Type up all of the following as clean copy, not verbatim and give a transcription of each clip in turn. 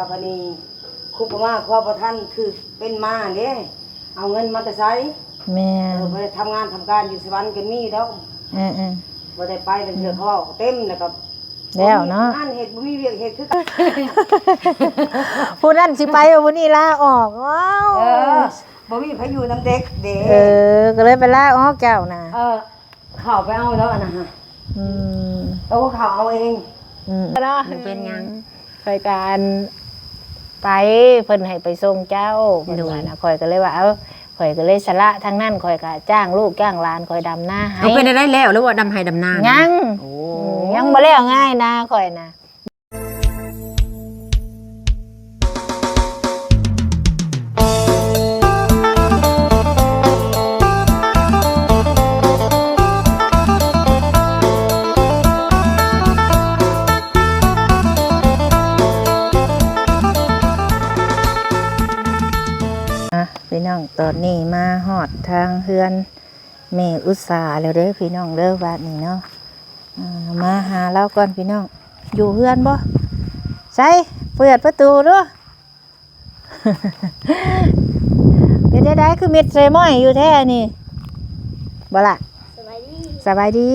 กับอันนี้คุกมาครอบประท่านคือเป็นมาเนี่ยเอาเงินมาแต่ใช้แม่ไปทำงานทำการอยู่สวรรค์กันมีแล้วบ่ได้ไปเป็นเถื่อเขาเต็มแล้วกับแล้วเนาะงานเห็ดบ่มีเวียกเห็ดคือผู้นั้นสิไปผู้นี้ลาออกว้าวบ่มีไผอยู่นำเด็กเด้ก็เลยไปลาออกเจ้าน่ะเข้าไปเอาแล้วนะฮะแล้วก็เข้าเอาเองเนาะเป็นหยังรายการไปเพิ่นให้ไปส่งเจ้าเพิ่นว่านะข่อยก็เลยว่าข่อยก็เลยสละทางนั้นข่อยก็จ้างลูกจ้างหลานข่อยดำนาให้เอาเป็นได้แล้วหรือว่าดำให้ดำนายังบ่แล้วง่ายนะข่อยนะพี่น้องตอนนี้มาหอดทางเฮือนแม่อุตสาแล้วเด้อพี่น้องเด้อบ้านนี้เนาะมาหาเราก่อนพี่น้องอยู่เฮือนบ่ใช่เปิดประตูด้วยเป็นได้คือเม็ดใส่ม้อยอยู่แท้นี่บ่ล่ะสบายดี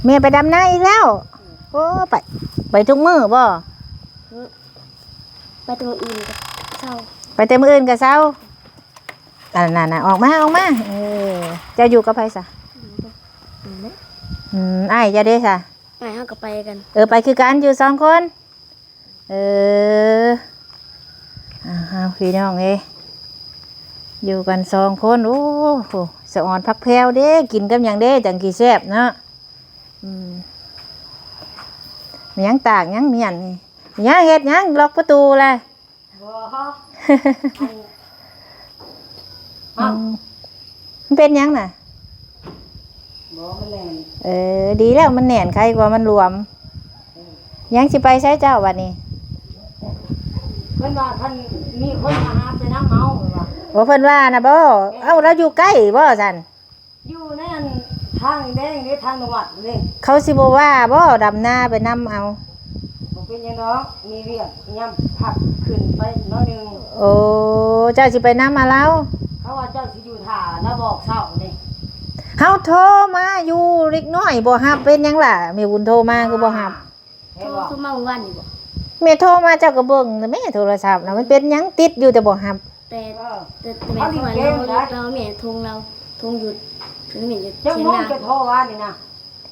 แม่ไปดำนาอีกแล้วโอ้ไปทุกมื้อบ่ไปตัวอื่นกับเช้าไปเต็มอื่นกับเช้าน่ะออกมาจะอยู่กับใครซะอ้ายจะได้ซะอ้ายเฮาก็ไปกันไปคือกันอยู่2คนพี่น้องอยู่กัน2คนโอ้โหสะอ่อนพักแพรวเด้กินกับหยังเด้จังกี่แซ่บเนาะมีหยังตากหยังเมียนนี่มีหยังเฮ็ดหยังล็อกประตูเลยมันเป็นยังน่ะมันแน่นดีแล้วมันแน่นใครกว่ามันรวมยังสิไปใช้เจ้าวันนี้เพิ่นว่าท่านมีคนมาหาไปน้ำเมาว่าเพิ่นว่านะบ่เราอยู่ใกล้บ่ซั่นอยู่ในทางแดงนี่ทางจังหวัดนี่เขาสิบ่ว่าบ่ดำนาไปนำเอาบ่เป็นหยังดอกมีเวียกย่ำผักขึ้นไปน้อยนึงโอ้เจ้าสิไปนำมาแล้วเขาว่าเจ้าสิอยู่ท่าแล้วบอกเช้านี่เฮาโทรมาอยู่เล็กน้อยบ่รับเป็นหยังล่ะแม่บุญโทรมาก็บ่รับโทรมาเมื่อวานนี่บ่แม่โทรมาเจ้าก็เบิ่งแม่โทรศัพท์น่ะมันเป็นหยังติดอยู่แต่บ่รับแต่แม่โทรมาเราแม่ทงหยุดถึงแม่จะเที่ยงนาจะโทรว่านี่นะ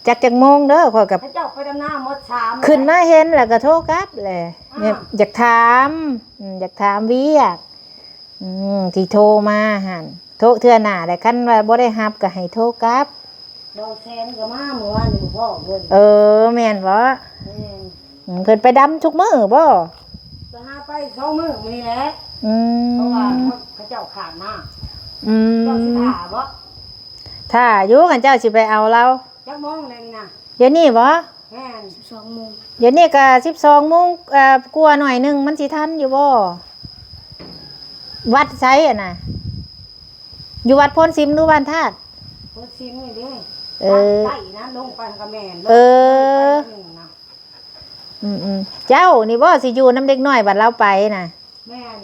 จักโมงเด้อข่อยกับเจ้าไปดำนาหมด3ขึ้นมาเห็นแล้วก็โทรกลับแหละเนี่ยอยากถามเวียกที่โทรมาหั่นโทรเทื่อหน้าได้คันว่าบ่ได้รับก็ให้โทรกลับดอกแซนก็มาเมื่อวานนี่พ่อเพิ่นแม่นบ่เพิ่นไปดำทุกมื้อบ่จะหาไป2มื้อมื้อนี้แหละเพราะว่าเขาเจ้าขาดหน้าเจ้าสิท่าบ่ถ้าอยู่กันเจ้าสิไปเอาเราจักโมงเลยนี่นะเดี๋ยวนี้บ่แม่น12 โมงเดี๋ยวนี้ก็12 โมงกว่าหน่อยนึงมันสิทันอยู่บ่วัดไสน่ะอยู่วัดพลซิมหรือบ้านธาตุพลซิมนี่เด้ใต้นะลงไปกับแม่นเจ้านี่บ่สิอยู่น้ำเด็กน้อยบัดเราไปน่ะแม่น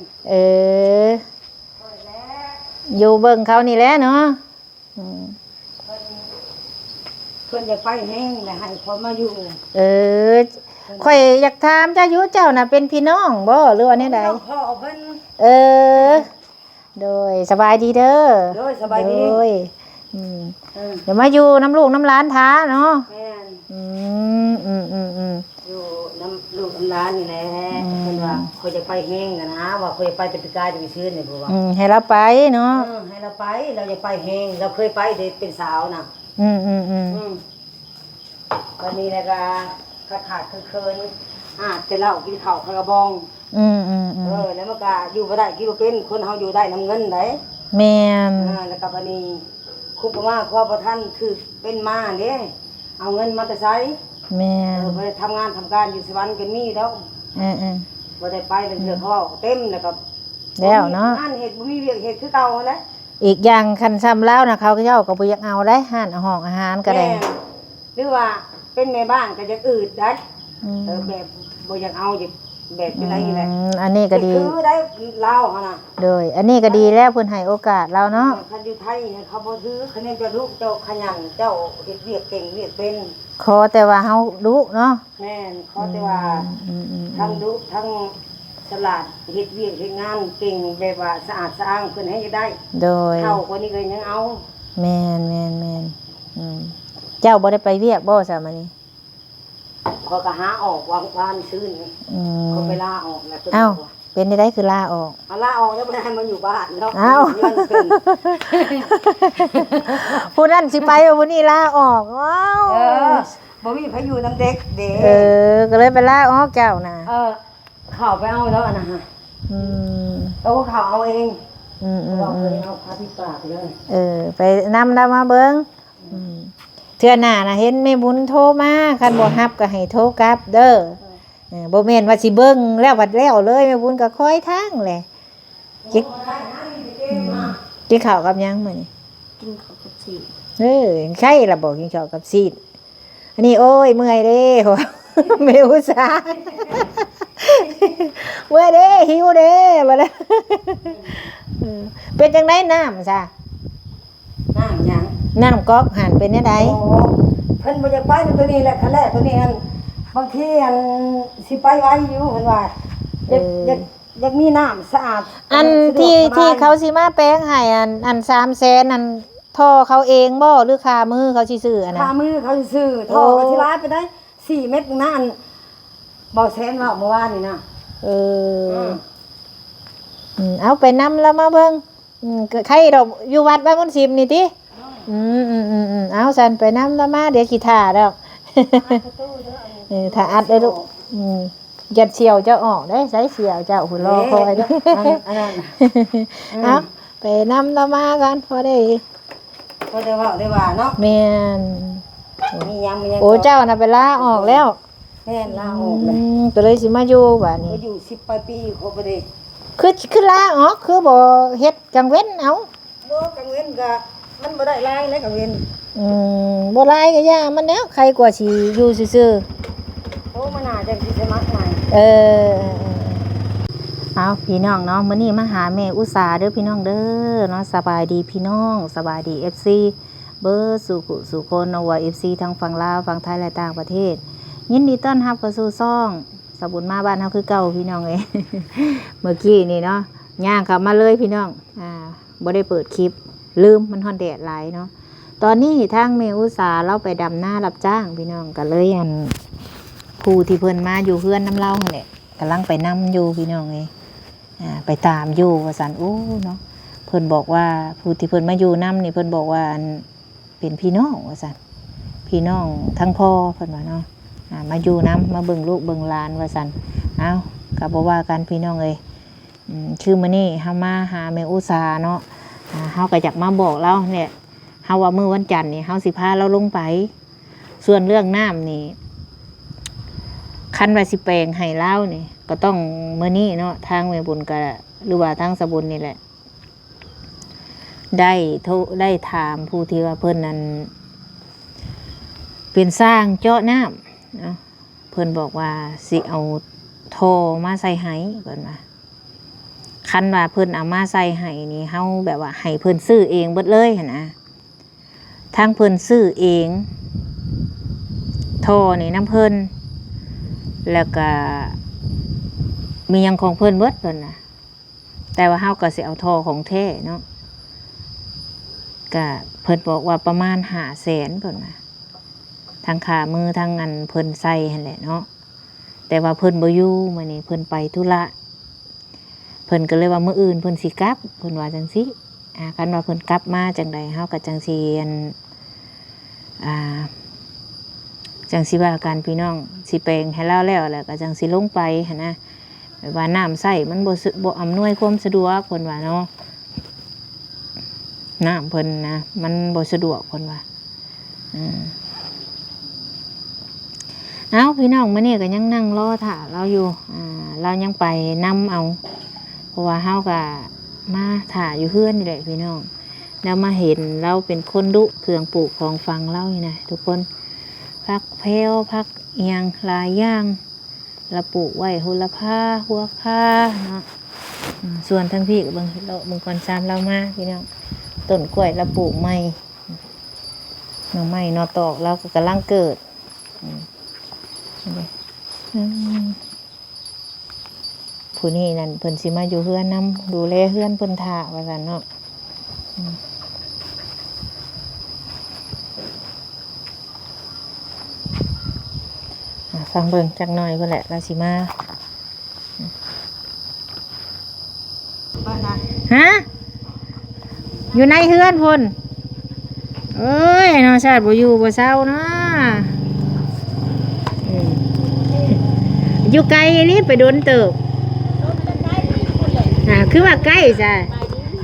อยู่เบิ่งเขานี่แหละเนาะเพิ่นอยากไปแห้งแหละให้คนมาอยู่ข่อยอยากถามเจ้าอยู่เจ้าน่ะเป็นพี่น้องบ่หรือว่าแนวใดพ่อเพิ่นโดยสบายดีเด้อโดยสบายดีเดี๋ยวมาอยู่น้ำลูกน้ำหลานท้าเนาะแม่นอยู่น้ำลูกน้ำหลานนี่แหละเพิ่นว่าข่อยจะไปแห้งนะว่าข่อยจะไปแต่ปีกายจะไปซื้อนี่บ่ว่าให้เราไปเนาะให้เราไปเราจะไปแห้งเราเคยไปเด็กเป็นสาวน่ะวันนี้แล้วก็ขาดเคินจะเล่ากินข้าวข้าวกระบองแล้วมันก็อยู่บ่ได้กินบ่เป็นคนเฮาอยู่ได้น้ำเงินได้แม่นแล้วก็บัดนี้คุกมาครอบประท่านคือเป็นมาเด้เอาเงินมาแต่ใช้แม่นไปทำงานทำการอยู่สวรรค์กันมีแล้วบ่ได้ไปเป็นเถื่อเขาเต็มแล้วก็แล้วเนาะงานเฮ็ดบ่มีเวียกเฮ็ดคือเก่าหั่นแหละอีกอย่างคันซ้ำแล้วนะเขาเจ้าก็บ่อยากเอาได้ห้านห้องอาหารก็ได้หรือว่าเป็นแม่บ้านก็จะอืดได้แบบบ บ่อยากเอาแบบจังได๋แหละ อันนี้ก็ดี คือได้ลาวหั่นน่ะ โดยอันนี้ก็ดีแล้วเพิ่นให้โอกาสเราเนาะ คันอยู่ไทยเนี่ยเขาบ่ถือคะแนนเจ้าลูกเจ้าขยันเจ้าเฮ็ดเวียกเก่งเวียกเป็น ขอแต่ว่าเฮาดุเนาะ แม่นขอแต่ว่า ทั้งดุทั้งฉลาดเฮ็ดเวียกเฮ็ดงานเก่งแบบว่าสะอาดสะอ้างเพิ่นให้ได้ โดย เท่ากว่านี้ก็ยังเอา แม่นเจ้าบ่ได้ไปเวียกบ่ซะมื้อนี้ เขาก็หาออกวานซื้อนี่ อื เขา ม ไปลาออกแล้วเพิ่น เอ้า บอกว่า เป็นได้คือลาออก เอาลาออกแล้วบ่ได้ให้มันอยู่บ้านเนาะ เอ้า เงินเพิ่น ผู้นั้นสิไปผู้นี้ลาออกว้าว บ่มีไผอยู่นำเด็กเด้ ก็เลยไปลาออกเจ้าน่ะ เข้าไปเอาแล้วอันน่ะฮะ อืม เอาเข้าเอาเอง อืม เราเคยเอาพาที่ปากไปเลย ไปนำเรามาเบิ่งเทื่อหน้าน่ะเห็นแม่บุญโทรมาคันบ่รับก็ให้โทรกลับเด้อบ่แม่นว่าสิเบิ่งแล้วบัดแล้วเลยแม่บุญก็คอยทางแหละกินข้าวกับหยังมื้อนี้ กินข้าวกับสี ใช่ล่ะบอกกินข้าวกับซีดอันนี้โอ้ยเมื่อยเด้ หัวแม่อุตส่าห์เมื่อยเด้หิวเด้บัดนั้นเป็นจังได๋น้ำซะ น้ำหยัง น้ำก๊อกหันเป็นจังได๋ โอ้เพิ่นบ่อยากไปตัวนี้แหละคันแรกตัวนี้อันบางทีอันสิไปไว้อยู่เพิ่นว่าอยากมีน้ำสะอาด อันที่เขาสิมาแปลงให้อัน300,000อันท่อเขาเองบ่หรือค่ามือเขาสิซื้ออันนั้ ค่าน มือเขาซื้อท่อก็สิร้ายไปได้4 เม็ดนั่นบ่แสนว่าเมื่อวานนี่นะ เอาไปนำแล้วมาเบิ่งใครดอกอยู่วัดบ้านมุนซิมนี่ติเอาซั่นไปนำแล้วมาเดี๋ยวสิท่าดอกถ้าอัดเด้อลูกยัดเสียวเจ้าออกได้ใส่เสียวเจ้าหุ่นรอคอยเด้อ อันนั้น เอาไปนำแล้วมากันพอได้ ก็ได้ว่าเนาะ แม่น มียัง โอ้เจ้าน่ะไปลาออกแล้ว แม่นลาออกเลย ก็เลยสิมาอยู่บัดนี้ ก็อยู่10ปลายปีเขาบ่ได้ คือลาออกคือบ่เฮ็ดกลางเว้นเอา บ่กังเว้นก็มันบ่ได้รายแล้วกังเว้น บ่หลายก็ย่ามันแล้วใครกว่าสิอยู่ซื่อ โอ้มันน่าจะสิสมัครใหม่ ๆเอาพี่น้องเนาะมื้อนี้มาหาแม่อุตสาเด้อพี่น้องเด้อเนาะสบายดีพี่น้องสบายดี FC เบอร์สู่คนเอาว่า FC ทั้งฝั่งลาวฝั่งไทยและต่างประเทศยินดีต้อนรับเข้าสู่ซ่องสบุญมาบ้านเฮาคือเก่าพี่น้องเอ้ย เมื่อกี้นี่เนาะย่างกลับมาเลยพี่น้องบ่ได้เปิดคลิปลืมมันฮ้อนแดดหลายเนาะตอนนี้ทางแม่อุตสาเราไปดำนารับจ้างพี่น้องก็เลยผู้ที่เพิ่นมาอยู่เฮือนน้ำเล่าหั่นแหละกำลังไปนํอยู่พี่น้องเอ้ยไปตามอยู่ว่าซั่นโอ้เนาะเพิ่นบอกว่าผู้ที่เพิ่นมาอยู่นํนี่เพิ่นบอกว่าเป็นพี่น้องว่าซั่นพี่น้องทั้งพ่อเพิ่นว่าเนาะมาอยู่นํมาเบิ่งลูกเบิ่งหลานว่าซั่นเอาก็บ่ว่ากันพี่น้องเอ้ยคือมื้อนี้เฮามาหาแม่อุตสาเนาะเฮาก็อยากมาบอกเราเนี่ยเฮาว่ามื้อวันจันทร์นี่เฮาสิพาเราลงไปส่วนเรื่องน้ำนี่คันว่าสิแปลงให้เล่านี่ก็ต้องมื้อนี้เนาะทางแม่บุญก็หรือว่าทางสะบุญนี่แหละได้ถามผู้ที่ว่าเพิ่นนั้นเป็นสร้างเจาะน้ำเนาะเพิ่นบอกว่าสิเอาท่อมาใส่ให้เพิ่นว่าคันว่าเพิ่นเอามาใส่ให้นี่เฮาแบบว่าให้เพิ่นซื้อเองเบิดเลยหั่นนะทางเพิ่นซื้อเองท่อนี่น้ำเพิ่นแล้วก็มีหยังของเพิ่นเบิดเพิ่นน่ะแต่ว่าเฮาก็สิเอาท่อของแท้เนาะก็เพิ่นบอกว่าประมาณ500,000เพิ่นว่าทางขามือทางอันเพิ่นใส่หั่นแหละเนาะแต่ว่าเพิ่นบ่อยู่มื้อนี้เพิ่นไปธุระเพิ่นก็เลยว่ามื้ออื่นเพิ่นสิกลับเพิ่นว่าจังซี่คันว่าเพิ่นกลับมาจังใดเฮาก็จังสิจังสิว่ากันพี่น้องสิแปลงให้แล้วแล้วก็จังสิลงไปหั่นนะแบบว่าน้ำใส่มันบ่อำนวยความสะดวกเพิ่นว่าเนาะน้ำเพิ่นนะมันบ่สะดวกเพิ่นว่าเอาพี่น้องมื้อนี้ก็ยังนั่งรอท่าเราอยู่เรายังไปนํเอาเพราะว่าเฮาก็มาท่าอยู่เฮือนนี่แหละพี่น้องแล้วมาเห็นเราเป็นคนดุเครื่องปลูกของฟังเรานี่นะทุกคนพักแพ้วพักเอียงหลายอย่าง เราปลูกไว้โหระพาหัวคาเนาะส่วนทั้งพี่กับบางเราบางคนซ้ำเรามาพี่น้องต้นกล้วยเราปลูกใหม่หน่อไม้หน่อตอกเราก็กำลังเกิดผู้นี้นั่นเพิ่นสิมาอยู่เฮือนนํดูแลเฮือนเพิ่นท่าว่าซั่นเนาะฟังเบิ่งจักหน่อยเพิ่นแหละเราสิมาฮะอยู่ในเฮือนพุ่นเอ้ยน้องชาติบ่อยู่บ่เศร้าเนาะอยู่ไกลนี่ไปโดนเติบคือว่าใกล้จ้ะ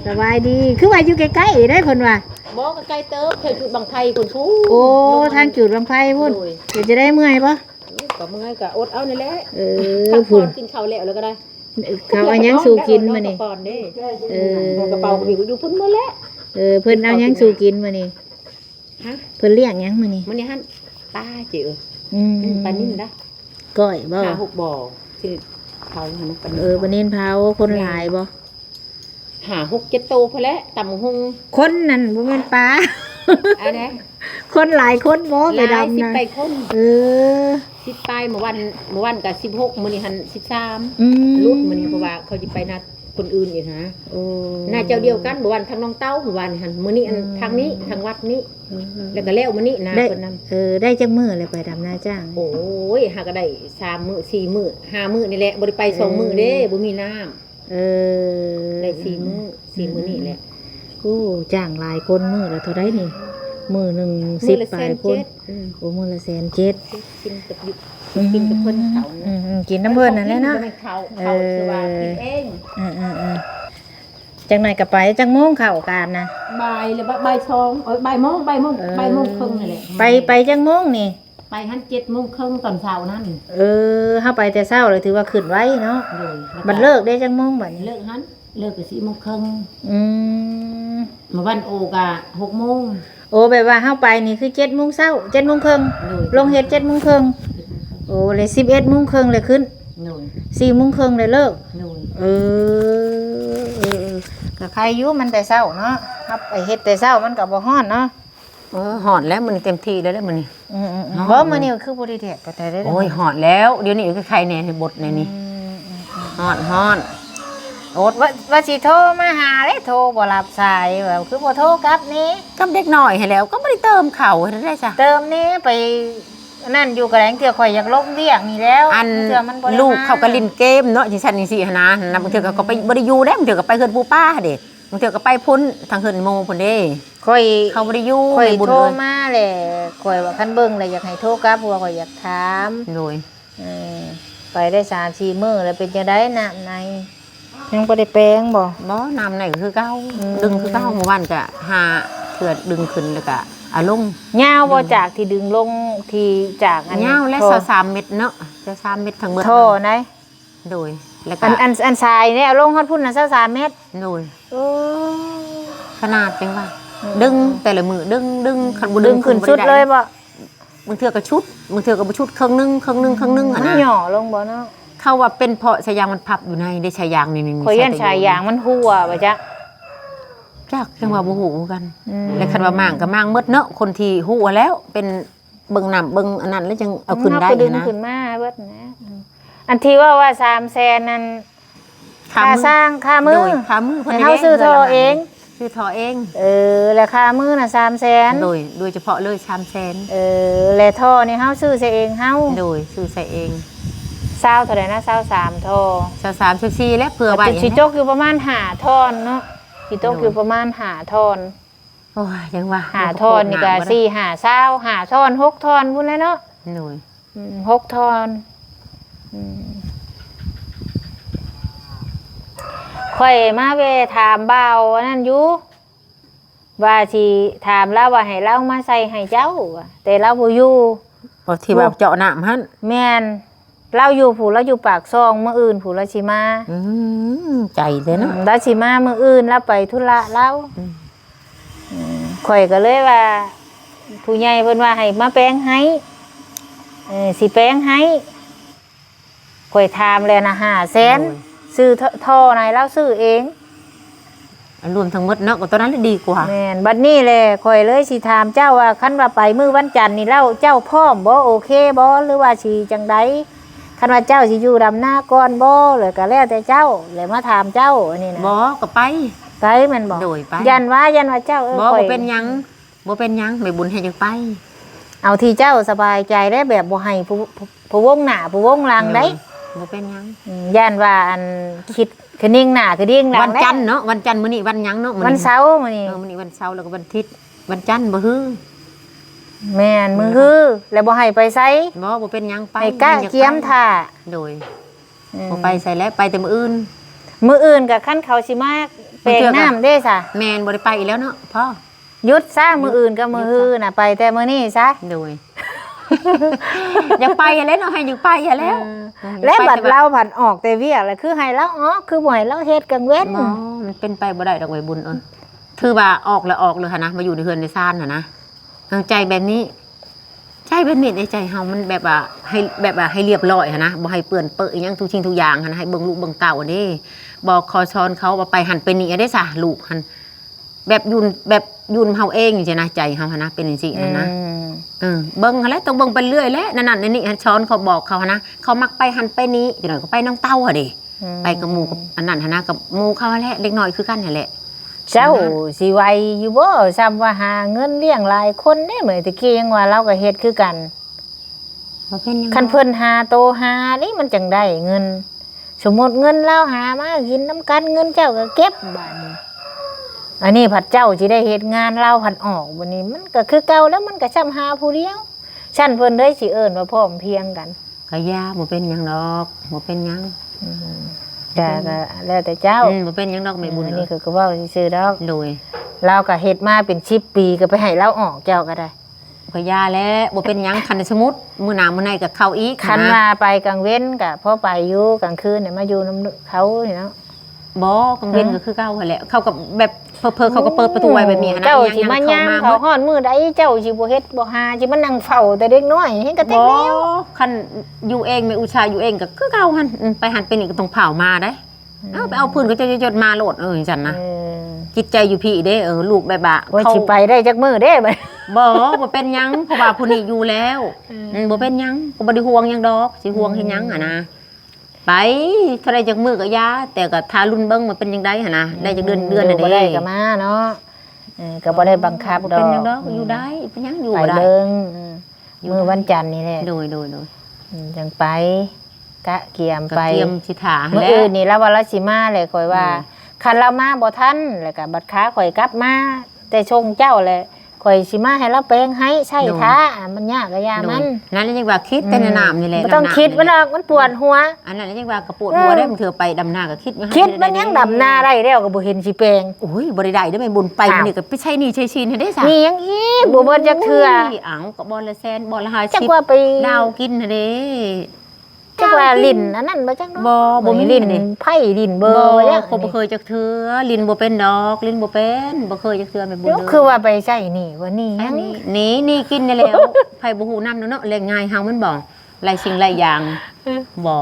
สบายดีคือว่าอยู่ใกล้ๆได้เพิ่นว่า บอกก็ไกลเติบเคยจุดบังไฟคนชู้ โอ้ทางจุดบังไฟพุ่นเดี๋ยวจะได้เมื่อยปะ ก็มึงไงก็อดเอานี่แหละ พุ่น กินข้าวแล้วก็ได้ เขาเอายังสู่กินมานี่ ก่อนเด้กระเป๋าก็อยู่พุ่นหมดแล้ว เพิ่นเอายังสู่กินมานี่ ฮะ เพิ่นเลี้ยงยังมานี่ มันนี่ฮั่นป้าจิ๋ว ปลานิ่มนะ ก้อยบ่ 5-6 บ่อที่เขาหันปลา ปลานิ่มเผาคนหลายบ่ 5-6-7 โตพอแล้วตำหุง คนนั่นบ่แม่นปลา อันนี้ คนหลายคนบ่ไป หลาย ดำ สิบ นะ ไปคน อ 10 ปลายเมื่อวันก็16มื้อนี้หัน13 อืม รุดมื้อนี้เพราะว่าเขาสิไปนัดคนอื่นอีกนะ โอ้ น่าเจ้าเดียวกันเมื่อวันทางน้องเต้าเมื่อวานหันมื้อนี้อันทางนี้ทางวัดนี้แล้วก็แล้วมื้อนี้นะ ได้ เพิ่นนำ ได้จักมื้อเลยไปดำนาจ้าง โอ้ยหาก็ได้3 มื้อ4 มื้อ5 มื้อนี่แหละบ่ได้ไป2 มื้อเด้บ่มีน้ำได้4 มื้อ4 มื้อนี่แหละ โอ้จ้างหลายคนมื้อละเท่าไดนี่มื้อหนึง มื้อละ 10ปลายคน 170,000 โอ้มื้อละ170,000 กินกับยุกินกับเพิ่นเขา กินน้ำเพิ่นนั่นแหละเนาะ เขาคือว่ากินเอง จังไหนก็ไปจังโมงเข้าการนะ บ่ายหรือบ่าย2บ่ายโมงครึ่งนั่นแหละ ไปจังโมงนี่ ไปหัน7 โมงครึ่งตอนเช้านั่น เฮาไปแต่เช้าเลยถือว่าขึ้นไว้เนาะ เลย บัดเลิกได้จังโมงบัดนี้ เลิกหันเลิกก็4 โมงครึ่ง อืม เมื่อวันโอกะ6 โมง โอ้แบบว่าเฮาไปนี่คือ7 โมงเช้า7 โมงครึ่ง เลย ลงเฮ็ด7 โมงครึ่งโอ้เลย11 โมงครึ่งเลยขึ้น เลย 4 โมงครึ่งเลยเลิก เลย ก็ใครอยู่มันแต่เช้าเนาะครับไปเฮ็ดแต่เช้ามันก็บ่ฮ้อนเนาะ หอนแล้วมันเต็มที่แล้วมื้อนี้ บ่มื้อนี้คือบ่ได้แดดปานใดเด้ โอ้ยหอนแล้วเดี๋ยวนี้คือใครแน่ในบทในนี้หอนโอด ว่าสิโทรมาหาเลยโทรบ่รับสายแบบคือบ่โทรกลับนี่ กับเด็กหน่อยให้แล้วก็ไม่ได้เติมเข่าให้ได้จ้ะ เติมนี่ไปนั่นอยู่กับแรงเถื่อข่อยอยากลงเวียกนี่แล้ว อัน เถื่อมันบ่ได้ ลูกเขาก็ลินเกมเนาะที่ฉันนี่สินะบางเทื่อก็ไปบ่ได้อยู่ได้บางเทื่อก็ไปเฮือนปู่ป้าเด้บางเทื่อก็ไปพ้นทางเฮือนโมพุ่นเด้ ข่อย เขาบ่ได้อยู่ ข่อย ในบุญ โทร เลย มาแหละข่อยว่าคันเบิ่งแล้วอยากให้โทรกลับเพราะว่าข่อยอยากถาม โดย เออไปได้3-4มื้อแล้วเป็นจังได๋น้ำในยังบ่ได้แปลงบ่ บ่น้ำไหนก็คือเก่าดึงคือเก่าเมื่อวานก็หาเทื่อดึงขึ้นแล้วก็เอาลง ยาวบ่จากที่ดึงลงที่จากอัน ยาวและ โทร 23เม็ดเนาะ23เม็ดทั้งเบิด โทรไหน โดยแล้วก็ อันทรายเนี่ยเอาลงฮอดพุ่นน่ะ23เมตร โดย โอ้ ขนาดจังว่าดึงแต่ละมือดึงคันบ่ ดึงขึ้นสุดเลยบ่ บางเทื่อก็ชุดบางเทื่อก็บ่ชุดครึ่งนึงหั่น มัน น่ะ หย่อลงบ่เนาะ เขาว่าเป็นเพราะชายางมันพับอยู่ในได้ชายางนี่ ข่อยยันชายยางมันหัวบ่จ๊ะ จักจังว่าบ่ฮู้กันแล้วคันว่ามั่างก็มั่างหมดเนาะคนที่ฮู้แล้วเป็นเบิ่งน้ำเบิ่งอันนั้นแล้วจังเอาขึ้นได้ ก็ดึง นะ ขึ้นมาเบิดนะอันที่ว่า300,000นั่นค่าสร้างค่ามื โด อย ค่ามือ ให้เฮาซื้อท่อเอง ซื้อท่อเอง แล้วค่ามือน่ะ300,000 โดยเฉพาะเลย300,000 แล้วท่อนี่เฮาซื้อใส่เองเฮา โดยซื้อใส่เอง 20เท่าใดนะ23ท่อ 23 14และเผื่อไว้ สิจกอยู่ประมาณ5ท่อนเนาะสิตกอยู่ประมาณ5ท่อน โอ้ยยังว่า 5ท่อนนี่ก็4 5 20 5ท่อน6ท่อนพุ่นแหละเนาะ โดย 6ท่อนข่อยมาเวถามบ่าวอันนั่นอยู่ว่าสิถามแล้วว่าให้เรามาใส่ให้เจ้าว่ะแต่เราบ่อยู่ บ่ที่ว่าเจาะน้ำหั่น แม่นเราอยู่ผู้เราอยู่ปากซองมื้ออื่นผู้เราสิมา ใจเลยเนาะ เราสิมามื้ออื่นเราไปธุระเราข่อยก็เลยว่า ผู้ใหญ่เพิ่นว่าให้มาแปลงให้สิแปลงให้ ข่อยถามแล้วนะ500,000ซื้อท่อไหนแล้วซื้อเอง รวมทั้งหมดเนาะก็ตอนนั้นดีกว่า แม่นบัดนี้แหละข่อยเลยสิถามเจ้าว่าคันว่าไปมื้อวันจันทร์นี่แล้วเจ้าพร้อมบ่โอเคบ่หรือว่าสิจังไดคันว่าเจ้าสิอยู่ดำหน้าก่อนบ่แล้วก็แล้วแต่เจ้าแล้วมาถามเจ้าอันนี้นะ บ่ก็ไป ไปแม่นบ่ โดยไป ยันว่าเจ้าบ่ข่อย เป็นหยังบ่เป็นหยังไม่บุญให้จังไป เอาที่เจ้าสบายใจได้แบบบ่ให้ผู้วงหน้าผู้วงหลังได้ บ่เป็นหยัง ยันว่าอันคิดคือนิ่งหน้าคือนิ่งหลัง วันจันทร์เนาะวันจันทร์มื้อนี้วันหยังเนาะ วันเสาร์มื้อนี้ มื้อนี้วันเสาร์แล้วก็วันอาทิตย์วันจันทร์บ่ฮือ แม่นมื้อคือแล้วบ่ให้ไปไส บ่เป็นหยังไป ไปกะเกียมท่า โดยบ่ไปใส่แล้วไปแต่มื้ออื่น มื้ออื่นก็คันเขาสิมาแปลงน้ำเด้ซะ แม่นบ่ได้ไปอีกแล้วเนาะพ่อ หยุดซะมื้ออื่นก็มื้อฮือน่ะไปแต่มื้อนี้ซะ โดย อยากไปแล้วเนาะให้อยากไปแล้ว และบัดเราผันออกแต่เวียกแล้วคือให้เราอ๋อคือบ่ให้เราเฮ็ดกลางเว้น มันเป็นไปบ่ได้ดอกไว้บุญถือว่าออกแล้วออกเลยค่ะนะมาอยู่ในเฮือนในซ่านน่ะนะใจแบบนี้ใจแบบนี้ในใจเฮามันแบบว่าให้เรียบร้อยค่ะนะบ่ให้เปื้อนเปื้อนอีหยังทุกสิ่งทุกอย่างค่ะนะให้เบิ่งลูกเบิ่งเต้าอันนี้บอกคอช้อนเขาว่าไปหันไปนี่ได้ซะลูกหันแบบยุนเฮาเองจังนะใจเฮานะเป็นจังซี่นะเบิ่งหั่นแหละต้องเบิ่งไปเรื่อยแหละนั่นนี่ช้อนเขาบอกเขานะเขามักไปหันไปนี้จังหน่อยก็ไปน้องเต้าอ่ะดิไปกับหมู่กับอันนั้นนะกับหมู่เขาแหละเล็กน้อยคือกันนั่นแหละเจ้าสิไหวอยู่บ่ซ้ำว่าหาเงินเลี้ยงหลายคนเด้เหมือนตะกี้ยังว่าเราก็เฮ็ดคือกันคันเพิ่นหาโตหานี่มันจังได้เงินสมมุติเงินเราหามากินน้ำกันเงินเจ้าก็เก็บบัดนี้อันนี้ผัดเจ้าสิได้เฮ็ดงานเราผัดออกบัดนี้มันก็คือเก่าแล้วมันก็ซ้ำหาผู้เดียวฉันเพิ่นได้สิเอิ้นว่าพร้อมเพรียงกัน ก็ยาบ่เป็นหยังดอกบ่เป็นหยัง ก็แล้วแต่เจ้า บ่เป็นหยังดอกไม่บุญ อันนี้คือก็เว้าซื่อๆดอก โดย เราก็เฮ็ดมาเป็น10 ปีก็ไปให้เราออกเจ้าก็ได้ ก็ยาแล้วบ่เป็นหยังคันสมมุติมื้อหน้ามื้อไหนก็เข้าอีก คันว่าไปกลางเว้นก็พอไปอยู่กลางคืนเนี่ยมาอยู่นำเขานี่เนาะ บ่กังเว้นก็คือเก่าหั่นแหละเขาก็แบบเพิ่นเขาก็เปิดประตูไว้แบบนี้นะ เจ้าสิมายามเขาฮ้อนมื้อใดเจ้าสิบ่เฮ็ดบ่หาสิมานั่งเฝ้าแต่เด็กน้อยเฮ็ดก็เต็มแล้ว คันอยู่เองแม่อุชาอยู่เองก็คือเก่าหั่นไปหันไปนี่ก็ต้องเผามาได้ไปเอาปืนก็จะจดมาโหลดจังนะจิตใจอยู่พี่เด้ลูกแบบว่า ว่าสิไปได้จักมื้อเด้บัด บ่เป็นหยังเพราะว่าผู้นี้อยู่แล้วบ่เป็นหยังก็บ่ได้ห่วงหยังดอกสิห่วงเฮ็ดหยังนะไปเท่าไรจากมือก็ยาแต่ก็ทารุ่นเบิ้งมันเป็นยังไงฮะนะได้จากเดือนน่ะ บ่ได้ก็มาเนาะก็บ่ได้บังคับดอก เป็นยังดอกอยู่ได้เป็นยังอยู่ ไป ได้ เบิ่งมื้อวันจันทร์นี่แหละ โดย จังไปกะเกียมไป เตรียมสิถา มื้ออื่นนี่แล้วว่าเราสิมาเลยข่อยว่าคันเรามาบ่ทันแล้วก็บัดค้าข่อยกลับมาแต่ชงเจ้าแหละข่อยสิมาให้เราแปลงให้ใช่ท่ามันยากก็ยามัน นั่นยังว่าคิดแต่ในน้ำนี่แหละ บ่ต้องคิดมันมันปวดหัว อันนั้นยังว่ากระปวดหัวได้มันเถื่อไปดำนาก็คิด มันยังดำนาได้แล้วก็บ่เห็นสิแปลง โอ้ยบ่ได้ได้ไม่บุญไปนี่ก็ไปใช้นี่ใช้ชินให้ได้ซะ มียังอีกบ่เบิดจักเทื่อ อ้าวก็บ่ละแสนบ่ละ จักว่าไป 50ดาวกินน่ะเด้ จักว่าลิ้นอันนั้นบ่จัก บ่มี ลิ้นไผ่ลิ้นเบอร์ว่าจัก บ่เคยจักเทื่อลิ้นบ่เป็นดอกลิ้นบ่เป็นบ่เคยจักเทื่อแม่บุญ คือว่าไปใช้นี่ว่านี่ อันนี้นี่กินได้แล้วไผบ่ฮู้นำเนาะแรงง่ายเฮามันบ่หลายสิ่งหลายอย่างบ่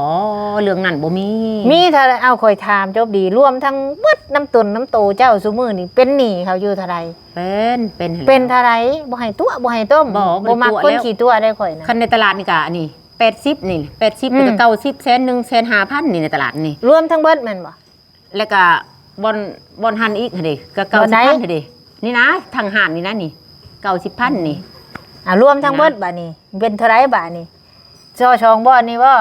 เรื่องนั้นบ่มี มีถ้าเอาข่อยถามจบดีรวมทั้งเบิดน้ำตุนน้ำโตเจ้าซุมื้อนี่เป็นหนี้เขาอยู่เท่าใด เป็น เท่าใดบ่ให้ตัวบ่ให้ต้ม บ่ มักคนขี้ตัวได้ข่อยนะ คันในตลาดนี่ก็อันนี้80นี่80แล้วก็90แสน1แสน5,000นี่ในตลาดนี่ รวมทั้งเบิดแม่นบ่ แล้วก็บอนหันอีกหั่นดิก็90,000หั่นดินี่นะทางหานนี่นะนี่90,000นี่ รวมทั้งเบิดบัดนี้เป็นเท่าใดบัดนี้ช่องบ่อนนี่บ่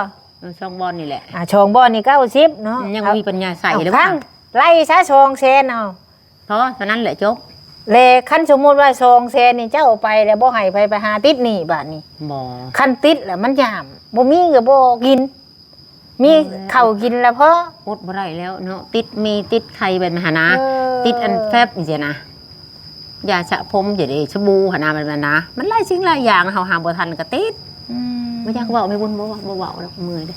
ช่องบอนนี่แหละ ช่องบ่อนนี่90เนาะ ยังมีปัญญาใส่เลย ว่า ว่า ไล่ซะช่องแสนเอา เพราะฉะนั้นแหละจบ เลคันสมมุติว่าช่องแสนนี่เจ้าไปแล้วบ่ให้ไปหาติดหนี้บัดนี้ บ่ คันติดแล้วมันยามบ่มีก็บ่กิน มีข้าวกินแล้วพอ อดบ่ได้แล้วเนาะติดไข่แบบหานะติดอันแฟบนี่จ้ะนะยาสระผมจะได้ชบูหานามันนะมันหลายสิ่งหลายอย่างเฮาหาบ่ทันก็ติดบ่อยากเว้าไม่บุญบ่เว้าดอกมือเด้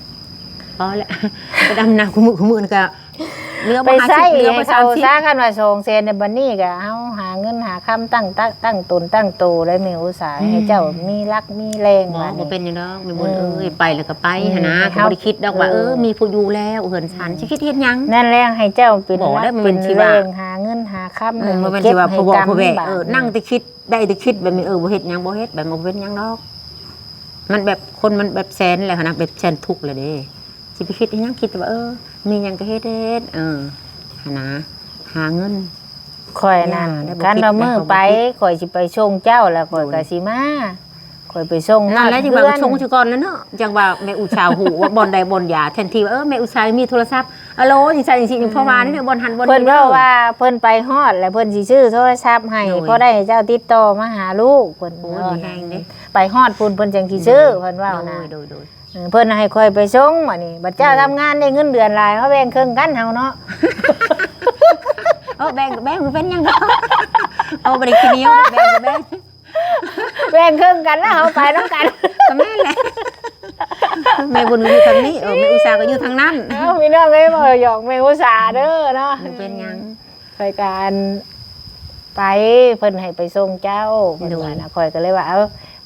พอแล้วไปดำนาคู่มือก็ เรือ ไป มา ใช้ 50เรือ ให้ มา เขาซะ 30 กันว่าส่งเซนในบัดนี้ก็เฮาหาเงินหาคำตั้งตนตั้งโตได้มีอุตสาห์ให้เจ้ามีรักมีแรง บ่ ว่า บ่เป็น นี่ หยังดอกมีบุญไปแล้วก็ไปหันนะ ค ก็ รับ บ่ได้คิดดอกว่ามีผู้อยู่แล้วเหินฉันสิคิดเฮ็ดหยัง นั่นแหละให้เจ้าเป็น บอก รั ได้ ก มัน เป็ เป็น นชีวะ แรงหาเงินหาคำ มันเป็น เก็ สิ บ ว่า ให้ ผู้บอก กรรม ผู้แบก บาป นั่งแต่คิดได้แต่คิดแบบนี้บ่เฮ็ดหยังบ่เฮ็ดแบบบ่เป็นหยังดอก มันแบบคนมันแบบแสนแหละนะแบบแสนทุกข์เลยเด้สิไปคิดอีหยังคิดแต่ว่ามีหยังก็เฮ็ดหั่นนะหาเงิน ข่อยนั่น ได้บ่ คัน คิด ว่ามื้อ ได้บ่ ไป คิด ข่อยสิไปส่งเจ้าแล้วข่อยก็สิมาข่อยไปส่ง นั่นแหละจังว่า เพื่อน ชงชก่อนแล้วเนาะจังว่าแม่อุชาหูว่าบ่อนใดบ่อนยาแทนที่ว่าแม่อุชามีโทรศัพท์อะโหลจังซั่นจังซี่จังพ่อว่านี่บ่อนหันบ่อน เพิ่น นี่ เว้าว่าเพิ่นไปฮอดแล้วเพิ่นสิซื้อโทรศัพท์ให้ โอ้ย เพราะได้เจ้าติดต่อมาหาลูกเพิ่น โอ้ย เว้า มีแฮงเด้ ไปฮอดพุ่นเพิ่นจังสิซื้อเพิ่นเว้านะ โดย เพิ่นให้ข่อยไปส่งว่านี่บัดเจ้าทำงานได้เงินเดือนหลายเขาแบ่งครึ่งกันเฮาเนาะ แบ่งมันเป็นหยังดอกเอาบ่ได้ขี้เหนียวแบ่ง แบ่งครึ่งกันแล้วเฮาไปนำกัน ก็แม่นแหละแม่บุญอยู่ทางนี้แม่อุชาก็อยู่ทางนั้น เอ้าพี่น้องเอ้ยบ่หยอกแม่อุตส่าห์เด้อเนาะ มันเป็นหยัง รายการไปเพิ่นให้ไปส่งเจ้าเพิ่นว่านะข่อยก็เลยว่า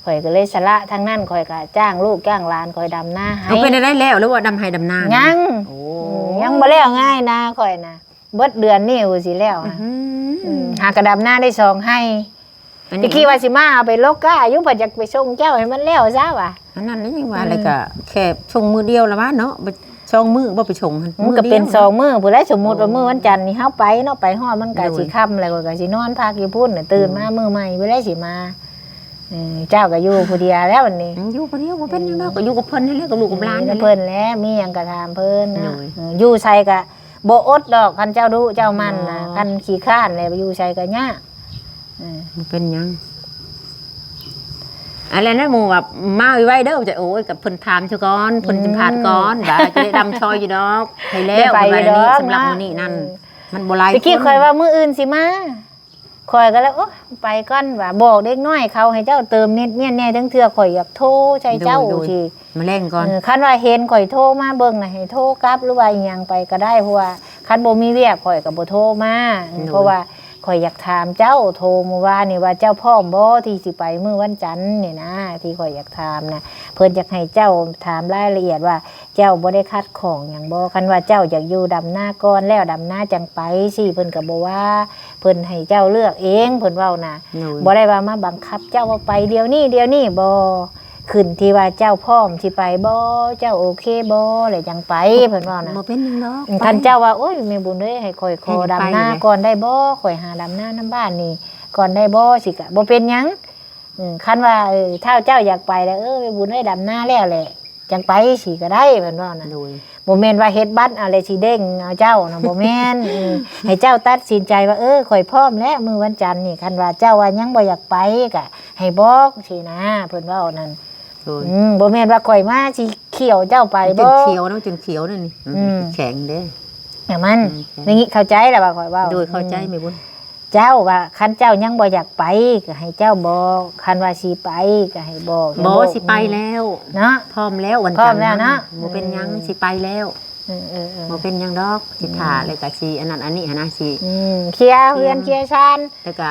ข่อยก็เลยสละทางนั้นข่อยก็จ้างลูกจ้างหลานข่อยดำนาให้ เอาเป็นได้แล้วหรือว่าดำไห้ดำนา ยั ยัง ยังบ่แล้วง่ายนะข่อยนะเบิดเดือนนี้ว่าสิแล้วอะหากระดำนาได้2ให้ตะกี้ว่าสิมาเอาไปลกก้าอยู่เพิ่นอยากไปส่งเจ้าให้มันแล้วซะว่ะ อันนั้นนี่ยังว่าอะไรก็แค่ชงมือเดียวละวะเนาะชงมือบ่ไปชง มันก็เป็น2มื้อผู้ใดสมมุติว่ามื้อวันจันทร์นี่เฮาไปเนาะไปฮอดมันก็สิค่ำแล้วก็สินอนพักอยู่พุ่นน่ะตื่นมามื้อใหม่บ่ได้สิมาเจ้าก็อยู่ผู้เดียวแล้ววันนี้ อยู่คนเดียวบ่เป็นหยังดอกก็อยู่กับเพิ่นนี่แหละกับลูกกับหลานนี่แหละ เพิ่นแล้วมีหยังก็ถามเพิ่นนะ โอ้ย อยู่ใส่ก็บ่อดดอกคันเจ้าดุเจ้ามันนะ อ๋อ คันขี้ข้านแล้วอยู่ใส่ก็ยาก มันเป็นหยังอะไรนะหมู่แบบมาไว้เด้อจะโอ้ยกับเพิ่นถามซะก่อนเพิ่นสัมภาษณ์ก่อนว่าจะได้ดำชอยอยู่ดอกให้แล้วไปนี้สำหรับมื้อนี้นั่นมันบ่หลาย ตะกี้ข่อยว่ามื้ออื่นสิมาข่อยก็แล้วโอ้ไปก่อนว่าบอกเด็กน้อยเขาให้เจ้าเติมเน็ตเมียนแน่ทั้งเทื่อข่อยอยากโทรใช้เจ้าสิ มาเล่นก่อน คันว่าเห็นข่อยโทรมาเบิ่งน่ะให้โทรกลับหรือว่าอีหยังไปก็ได้เพราะว่าคันบ่มีเวียกข่อยก็บ่โทรมาเพราะว่าข่อยอยากถามเจ้าโทรเมื่อวานนี่ว่าเจ้าพร้อมบ่ที่สิไปมื้อวันจันทร์นี่นะที่ข่อยอยากถามนะเพิ่นอยากให้เจ้าถามรายละเอียดว่าเจ้าบ่ได้คัดของหยังบ่คันว่าเจ้าอยากอยู่ดำนาก่อนแล้วดำนาจังไปสิเพิ่นก็บ่ว่าเพิ่นให้เจ้าเลือกเองเพิ่นเว้านะบ่ได้ว่ามาบังคับเจ้าว่าไปเดี๋ยวนี้บ่ขึ้นที่ว่าเจ้าพร้อมสิไปบ่เจ้าโอเคบ่แล้วจังไปเพิ่นเว้านะ บ่เป็นหยังดอก คันเจ้าว่าโอ้ยแม่บุญเอ้ยให้ข่อยขอ ให้ไป ดำนา เลย ก่อนได้บ่ข่อยหาดำนาน้ำบ้านนี่ก่อนได้บ่สิกะบ่เป็นหยังคันว่าถ้าเจ้าอยากไปแล้วแม่บุญเอ้ยดำนาแล้วแหละจังไปสิก็ได้เพิ่นว่านะ โดย บ่แม่นว่าเฮ็ดบัตรอะไรสิเด้งเอาเจ้านะบ่แม่น ให้เจ้าตัดสินใจว่าข่อยพร้อมแล้วมื้อวันจันทร์นี่คันว่าเจ้าว่ายังบ่อยากไปก็ให้บอกสินะเพิ่นเว้านั่น โดย บ่แม่นว่าข่อยมาสิเขี่ยวเจ้าไป จ บ่ นเขียวนะจนเขียวนั่นนี่แข็งเด้ อย่างมัน อืม อย่างนี้เข้าใจแล้วว่าข่อยเว้า โดยเข้าใจไหมบุญ เจ้าว่าคันเจ้ายังบ่อยากไปก็ให้เจ้าบอกคันว่าสิไปก็ให้บอกอย่า บ่สิไปแล้ว เนาะ พร้อมแล้ววัน พร้ จั อน ม ทร์ แล้วนะ บ่เป็นหยังสิไปแล้วบ่เป็นหยังดอกสิถ่าเลยก็สิอันนั้นอันนี้หันนะสิ เคลียร์เฮือนเคลียร์ชาน แล้วก็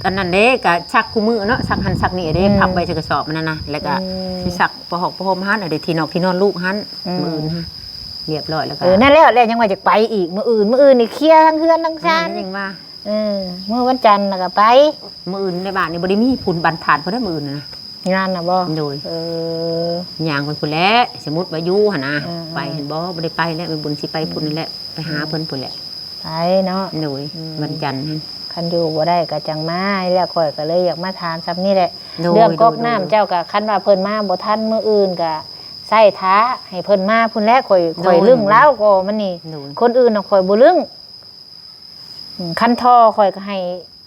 อันนั้นเด้ก็ชักคู่มือเนาะชักหันชักนี่เด้พับใบใส่กระสอบมันนั่นนะแล้วก็สิสักประหอกประหมหันเอาได้ที่นอกที่นอนลูกหันมื้ออื่นฮะเรียบร้อยแล้วก็ นั่นแล้วยังว่าจะไปอีกมื้ออื่นนี่เคลียร์ทั้งเฮือนทั้งชาน ยังว่า มื้อวันจันทร์แล้วก็ไป มื้ออื่นในบ้านนี่บ่ได้มีผุนบันทานเพิ่นได้มื้ออื่นนะ งานน่ะบ่ โดย อ ย่างคนพุ่นแหละสมมุติว่าอยู่หั่นนะ อืม ไปเห็นบ่บ่ได้ไปแล้วไปบุญสิไปพุ่นนั่นแหละไปหาเพิ่นพุ่นแหละ ไปเนาะ โดยวันจันทร์หั่น คันอยู่บ่ได้ก็จังมาแล้วข่อยก็เลยอยากมาถามซ้ำนี่แหละ โดย เรื่องก๊อกน้ำ โดย เจ้าก็คันว่าเพิ่นมาบ่ทันมื้ออื่นก็ใส่ท้าให้เพิ่นมาพุ่นแรกข่อยลึงแล้วก็มันนี่ โดย คนอื่นน่ะข่อยบ่ลึงคันท่อข่อยก็ให้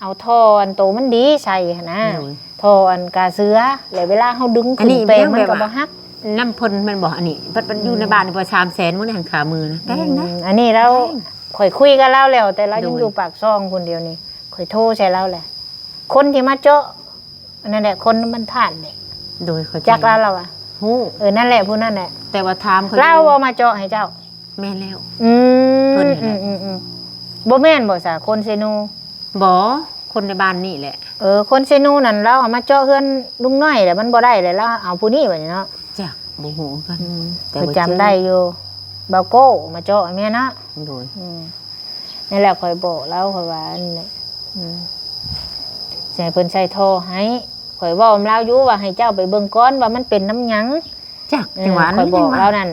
เอาท่ออันโตมันดีใส่หั่นนะ โดย ท่ออันกาเสือแล้วเวลาเฮาดึง อัน ขึ้น นี้ เปลงมัน แบบ ก็ ว่า บ่ฮัก น้ำเพิ่นมันบอกอันนี้เพิ่นอยู่ในบ้านนี่บ่300,000มื้อนี่หันขามือนะแพงนะ อันนี้เราข่อยคุยกับเราแล้วแต่เรายัง โดย อยู่ปากซ่องคนเดียวนี่ข่อยโทรใส่เราแหละคนที่มาเจาะนั่นแหละคนมันผ่านเนี่ย โดยเข้าใจ จักเราอ่ะ ฮู้ นั่นแหละผู้นั่นแหละ แต่ว่าถามเขา เราเอามาเจาะให้เจ้า แม่นแล้ว อืม เพิ่นนี่แหละ บ่แม่นบ่ซะคนเซโน บ่คนในบ้านนี่แหละ คนเซโนนั่นเราเอามาเจาะเฮือนลุงน้อยแหละมันบ่ได้เลยแล้วเอาผู้นี้บัดนี้เนาะ จ้ะบ่ฮู้กันแต่ ไป ว่า จำได้อยู่เบาโก้มาเจาะแม่เนาะ โดย นี่แหละข่อยบอกแล้วข่อยว่าอันนี้สิให้เพิ่นใส่ท่อให้ข่อยเว้าลาวอยู่ว่าให้เจ้าไปเบิ่งก่อนว่ามันเป็นน้ำหยัง จักจังหวะ ข่อย นี้ บ จั อง ก หวะ แล้วนั่น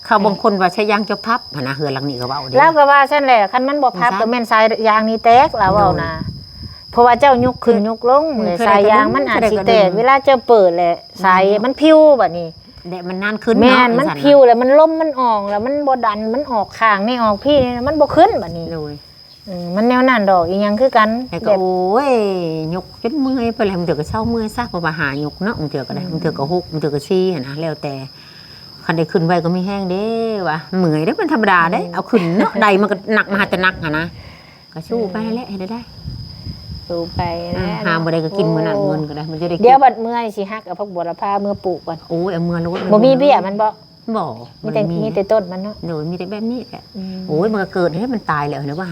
เขาบางคนว่าใช้ยางจะพับหั่นนะเฮือนหลังนี้ก็เว้าเด้ แล้วก็ว่าซั่นแหละคันมันบ่พับ มันซับ ก็แม่นสายยางนี่แตกแล้วเว้านะเพราะว่าเจ้ายกขึ้นยกลงเลยสายยางมันอาจสิแตกเวลาเจ้าเปิดแหละสายมันพิวบัดนี้ แดดมันนานขึ้น แม่ เนาะ นมันพิวแล้วมันล้มมันออกแล้วมันบ่ดันมันออกข้างนี่ออกพี่นี่มันบ่ขึ้นบัดนี้ โดย มันแนวนั้นดอกอีหยังคือกัน แต่ก็โอ้ยยกจนเมื่อยไปแล้วมันเถื่อก็เศร้าเมื่อยซะเพราะว่าหายกเนาะมันเถื่อก็ได้มันเถื่อก็ฮุกมันเถื่อก็ซี่หั่นนะแล้วแต่คันได้ขึ้นไว้ก็มีแห้งเด้ว่ะเมื่อยเด้มันธรรมดาเด้เอาขึ้นเนาะใดมันก็หนักมาหาแต่หนักหั่นนะก็สู้ไปนั่นแหละให้ได้ ดูไปนะ หาบ่ได้ก็กินมื้อนั้นเงินก็ได้มันจะได้ เดี๋ยวบัดเมื่อยสิฮักเอาพักบัวละพาเมื่อปลูกก่อน โอ้ยเอามือรถ บ่มีเบี้ยมันบ่ บ่ มีแต่ต้นมันเนาะ โดยมีแต่แบบนี้แหละโอ้ยมันก็เกิดให้มันตายแล้วนะว่า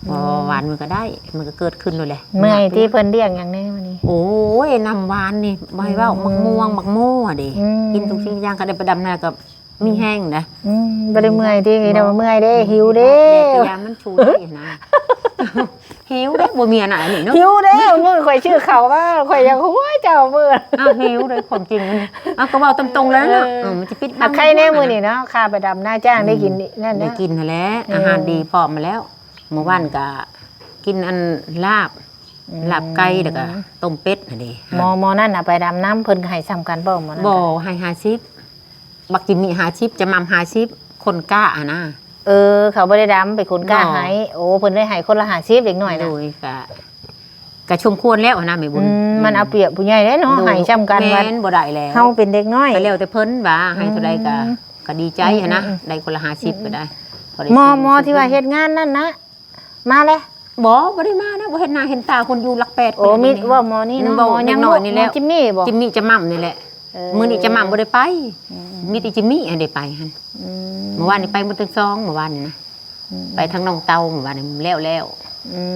พอหวานมันก็ได้มันก็เกิดขึ้นเลยแหละ เมื่อยที่เพิ่นเลี้ยงอย่างนี้วันนี้ โอ้ยน้ำหวานนี่ใบว่ามักม่วงมักโม่อะเด้ กินทุกสิ่งอย่างก็ได้ไปดำนากับมีแห้งนะ บ่ได้เมื่อยที่เดี๋ยวเมื่อยเด้หิวเด้ แดดยามมันชูได้นะหิวได้บ่มีอันไหนนี่เนาะ หิวเด้มื้อข่อยชื่อเขาว่าข่อยอยากหัวเจ้ามื้อ อ้าวหิวเลยความจริงมันก็เว้าตรงๆแล้วเนาะมันจะปิดบัง ใครแน่มื้อนี่เนาะค่าไปดำหน้าจ้างได้กินนั่น ได้ นะ กินนั่นแหละอาหารดีพร้อมมาแล้วเมื่อวานก็กินอันลาบไก่แล้วก็ต้มเป็ดน่ะเด้ หมอนั่นน่ะไปดำน้ำเพิ่นก็ให้ซ้ำกันบ่หมอนั่น บ่ให้50บักจิมี50จะมัม50คนกล้าอ่ะนะ เขาบ่ได้ดำไปคนกล้าให้โอ้เพิ่นได้ให้คนละ50เด็กน้อย โด นะ ยก็ชมควรแล้วนะแม่บุญ มันเอาเปรียบผู้ใหญ่เด้เนาะให้ซ้ำกันว่า แม่นบ่ได้แล้ว เฮาเป็นเด็กน้อย ก็แล้วแต่เพิ่นว่าให้เท่าใดก็ดีใจอะนะได้คนละ50ก็ได้พอได้ หมอที่ว่าเฮ็ดงานนั่นนะมาแล้ว บ่ได้มานะบ่เห็นหน้าเห็นตาคนอยู่หลัก8 โอ้มีว่าหมอนี่เนาะ บ่ หมอ ยังน้อยนี่แล้ว จิมมี่บ่ จิมมี่จะม่ํนี่แหละมื้อนี้จะม่ํบ่ได้ไปมีแต่จิมมี่อันได้ไปหั่นเมื่อวานนี้ไปมื้อตึก2เมื่อวานนี้นะไปทางน้องเตาเมื่อวานนี้แล้ว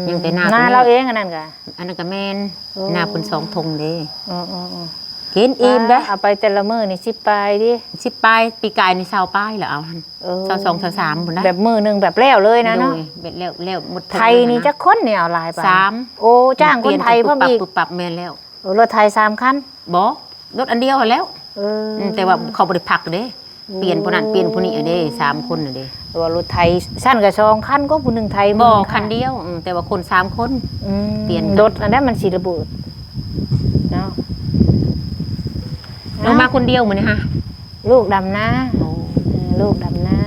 ยังแต่หน้า เราเองอันนั้นก็ อันนั้นก็แม่นหน้าเพิ่น2ธงเด้ อ๋อ กินอิ่มเด้อ เอาไปแต่ละมื้อนี่10ปลายดิ 10ปลายปีกายนี่20ปลายแล้วเอาหั่น22 23พุ่นได้ แบบมื้อนึงแบบแล้วเลยนะเนาะ โดยเบ็ดแล้วหมด ไทยนี่จักคนเนี่ยเอาหลายไป 3 โอ้จ้างคนไทยเพิ่มอีก ปรับแม่นแล้ว โอ้รถไทย3คัน บ่รถอันเดียวหั่นแล้ว แต่ว่าเขาบ่ได้พักเด้ อืม เปลี่ยนผู้นั้นเปลี่ยนผู้นี้เด้3คนน่ะเด้ ว่ารถไทยสั้นกับ2คันก็ผู้หนึงไทย บ่คันเดียวแต่ว่าคน3คนเปลี่ยนกัน รถอันนั้นมันสิระเบิดเนาะ เรามาคนเดียวมื้อนี้ฮะ ลูกดำนาลูกดำนา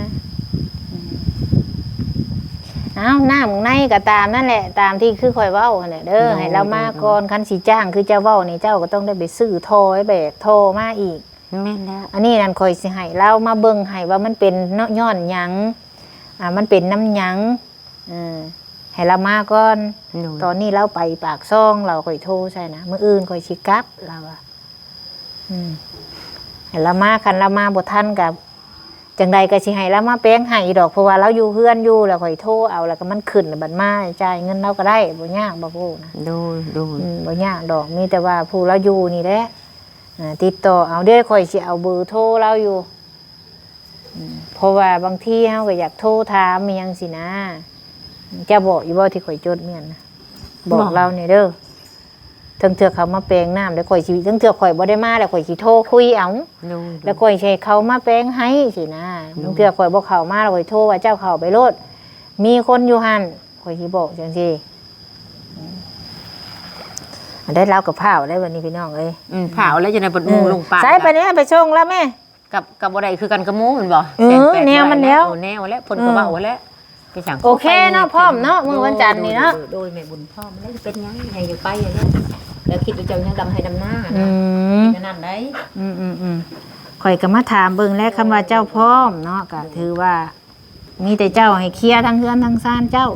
เอาหน้ามึงในก็ตามนั่นแหละตามที่คือข่อยเว้าหั่นแหละเด้อให้เรามาก่อนคันสิจ้างคือเจ้าเว้านี่เจ้าก็ต้องได้ไปซื้อโทรให้แบกโทรมาอีก แม่นแล้ว อันนี้นั่นข่อยสิให้เรามาเบิ่งให้ว่ามันเป็นเนาะย้อนหยังมันเป็นน้ำหยังให้เรามาก่อน ตอนนี้เราไปปากซ่องเราค่อยโทรใช่นะมื้ออื่นค่อยสิกลับเราอะให้เรามาคันเรามาบ่ทันกับจังใดก็สิให้เรามาแป้งให้ดอกเพราะว่าเราอยู่เฮือนอยู่แล้วค่อยโทรเอาแล้วก็มันขึ้นแล้วบัดมาจ่ายเงินเราก็ได้บ่ยากบ่พูนะ โดย บ่ยากดอกมีแต่ว่าผู้เราอยู่นี่แหละติดต่อเอาเด้อค่อยสิเอาเบอร์โทรเราอยู่เพราะว่าบางทีเฮาก็อยากโทรถามมีหยังสินะจะบอกอยู่บ่ที่ข่อยจดเมียนนะบอกเรานี่เด้อทั้งเทื่อเขามาแปลงน้ำแล้วข่อยสิทั้งเทื่อข่อยบ่ได้มาแล้วข่อยสิโทรคุยเอาแล้วข่อยสิเขามาแปลงให้สินะทั้งเทื่อข่อยบ่เข้ามาแล้วข่อยโทรว่าเจ้าเข้าไปโลดมีคนอยู่หั่นข่อยสิบอกจังซี่อันได้เล่ากับข้าวได้วันนี้พี่น้องเอ้ย ผ่าแล้วจะได้บรรลุลงปาก ใส่ไปเนี่ยไปส่งแล้วแม่ กับบ่ได้คือกันกับหมูแม่นบ่ แนวมันแล้ว แนวแล้วเพิ่นก็เว้าแล้วไปสั่ง โอเคเนาะพร้อมเนาะมื้อวันจันทร์นี่เนาะ โดยแม่บุญพร้อมแล้วเป็นหยังให้อยู่ไปอย่างนี้แล้วคิดว่าเจ้ายังดำให้ดำหน้านะนั่นได้ ข่อยก็มาถามเบิ่งแล้วคำว่าเจ้าพร้อมเนาะก็ถือว่า มีแต่เจ้าให้เคลียร์ทั้งเฮือนทั้งซ่านเจ้า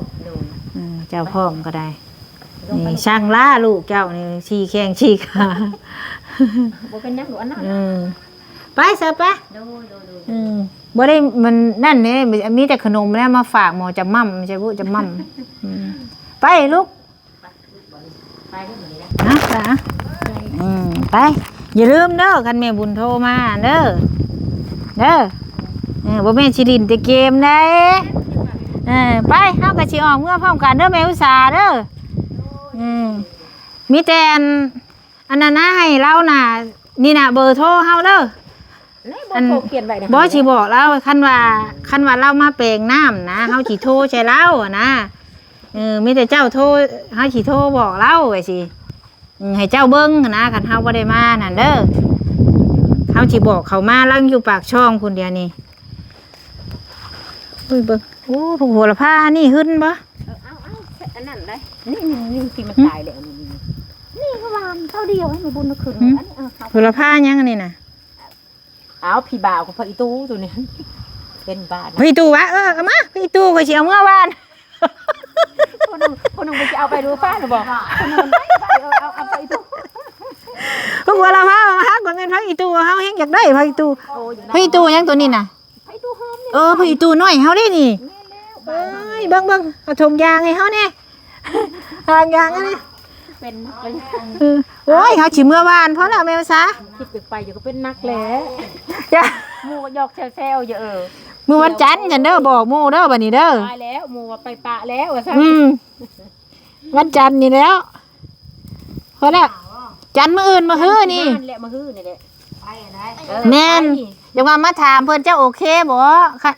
เจ้าพร้อมก็ได้นี่ช่างล่าลูกเจ้านี่ชี้แข้งชี้ขา บ่เป็นหยังหรอกอันนั้น ไปซะไป โดย อืม บ่ได้มันนั่นนี่มีแต่ขนมแล้วมาฝากหมอจะมั่มไม่ใช่ผู้จะมั่มไปลูกไปก็เหมือนนี้นะ นะไปอย่าลืมเด้อคันแม่บุญโทรมาเด้อบ่แม่นสิดินแต่เกมได้ไปเฮาก็สิออกเมื่อพร้อมกันเด้อแม่อุตสาเด้อมีแต่อันนั้นนะให้เราน่ะนี่น่ะเบอร์โทรเฮาเด้ออันเขียนไว้นะบ่สิบอกเราคันว่าเรามาแปลงน้ำนะเฮาสิโทรใส่เราอะนะมีแต่เจ้าโทรเฮาสิโทรบอกเราไว้สิให้เจ้าเบิ่งนะคันเฮาบ่ได้มานั่นเด้อเฮาสิบอกเขามาลังอยู่ปากช่องพุ่นเดียวนี่เบิ่งโอ้ถูกโหระพานี่หึ้นบ่เอาอันนั้นได้นี่ที่มันตายแล้วนี่ก็วางเท่าเดียวให้มันบุญคืนอันนี้โหระพายังอันนี้น่ะเอาพี่บ่าวกับพ่ออีตู้ตัวนี้เป็นบ้านพี่ตู้วะเอามาพี่ตู้ก็สิเอาเมื่อวานคนนึงไปจะเอาไปดูฟ้าหรือบอกคนนึงไปเอาไปตู้พวกเราพามาฮักก่อนเงินพักอีตู้เฮาแฮงอยากได้พักอีตู้ยังตัวนี้น่ะพักอีตู้หอมพักอีตู้น้อยเฮาได้นี่เอ้ยเบิ่งเอาถุงยางให้เฮาแน่หางยางอันนี้เป็นโอ้ยเฮาสิเมื่อวานเพราะแล้วแม่ซะคิดไปอยู่ก็เป็นนักแหละจ้ะหมู่หยอกแซวๆอยู่มื้อวันจันทร์กันเด้อบอกหมู่เด้อบัดนี้เด้อไปแล้วหมู่ว่าไปปะแล้วว่าซั่นวันจันทร์นี่แล้วพอแล้วจันทร์มื้ออื่นมาฮื้อนี่แหละมาฮื้อนี่แหละไปไหนแม่นอย่าว่ามาถามเพิ่นเจ้าโอเคบ่ค่ะ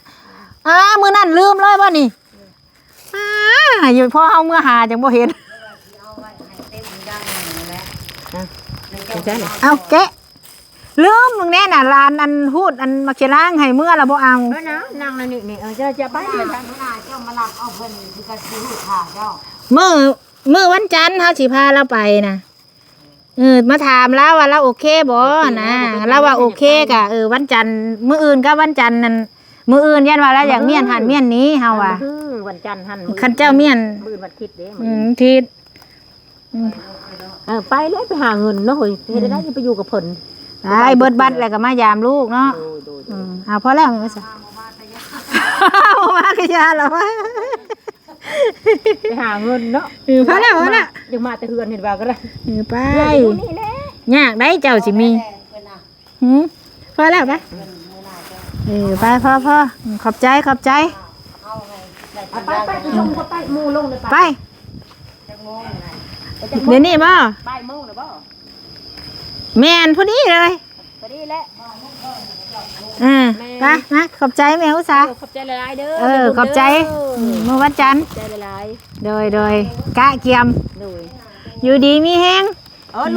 มื้อนั้นลืมเลยบ่นี่อยู่พอเฮาเมื่อหาจังบ่เห็นเอาแกะลืมมึงแน่น่ะลานอันพูดอันมักสิล้างให้เมื่อละบ่เอานะนั่งนี่จะไปเจ้ามารับเอาเพิ่นคือก็สิฮู้ท่าเจ้ามื้อวันจันทร์เฮาสิพาเราไปนะมาถามแล้วว่าเราโอเคบ่นะเราว่าโอเคกะวันจันทร์มื้ออื่นก็วันจันทร์นั่นมื้ออื่นยันว่าแล้วอย่างเมียนหันเมียนนี้เฮาว่าวันจันทร์หันคันเจ้าเมียนมื้อวันคิดเด้ทิศไปเลยไปหาเงินเนาะเฮ้ยเฮ็ดได้ไปอยู่กับเพิ่นไปเบิดบัดแล้วก็มายามลูกเนาะเอาพอแล้วว่าซะมาก็ยาแล้วไปหาเงินเนาะพอแล้วยังมาแต่เฮือนเห็นว่าก็ได้ไปยากได้เจ้าสิมีพอแล้วไปไปพ่อขอบใจไปลงไปหมู่ลงเลยไปเดี๋ยวนี้บ่บ่ายโมงน่ะบ่แม่นพอดีเลยพอดีแหละไปนะขอบใจแม่อุตสาขอบใจหลายๆเด้อขอบใจเมื่อวันจันทร์ใจหลายโดยกะเกียมอยู่ดีมีแฮง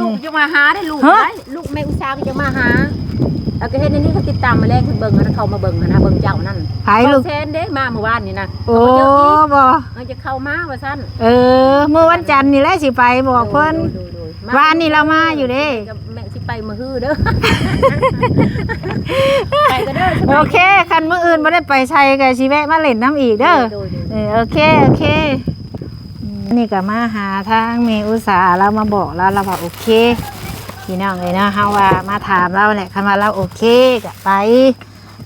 ลูกจะมาหาได้ลูกแม่อุตสาก็จะมาหาแล้วก็เฮ็ดในนี้เขาติดตามมาแลกเบิ่งนะเขามาเบิ่งนะเบิ่งเจ้านั่นไผลูกแทนเด้มาเมื่อวานนี่นะโอ้บ่จะเข้ามาว่าซั่นเมื่อวันจันทร์นี่แหละสิไปบอกเพิ่นวานนี่เรามาอยู่เด้แม่สิไปมื้อฮื้อเด้อไปก็เด้อโอเคคันมื้ออื่นบ่ได้ไปไสก็สิแวะมาเล่นน้ำอีกเด้อโอเคนี่ก็มาหาทางแม่อุตสาเรามาบอกแล้วเราว่าโอเคพี่น้องเลยนะเฮาว่ามาถามเราแหละคันว่าเราโอเคก็ไป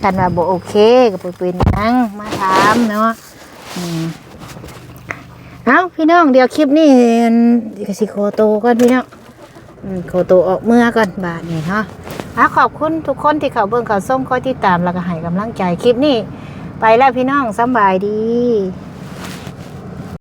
คันว่าบ่โอเคก็บ่เป็นหยังมาถามเนาะเอาพี่น้องเดี๋ยวคลิปนี้ก็สิโคโตก่อนพี่น้องโคโตออกเมื่อก่อนบาทนี่เนาะขอบคุณทุกคนที่เขาเบิ่งเขาส้มคอยติดตามแล้วก็ให้กำลังใจคลิปนี้ไปแล้วพี่น้องสบายดี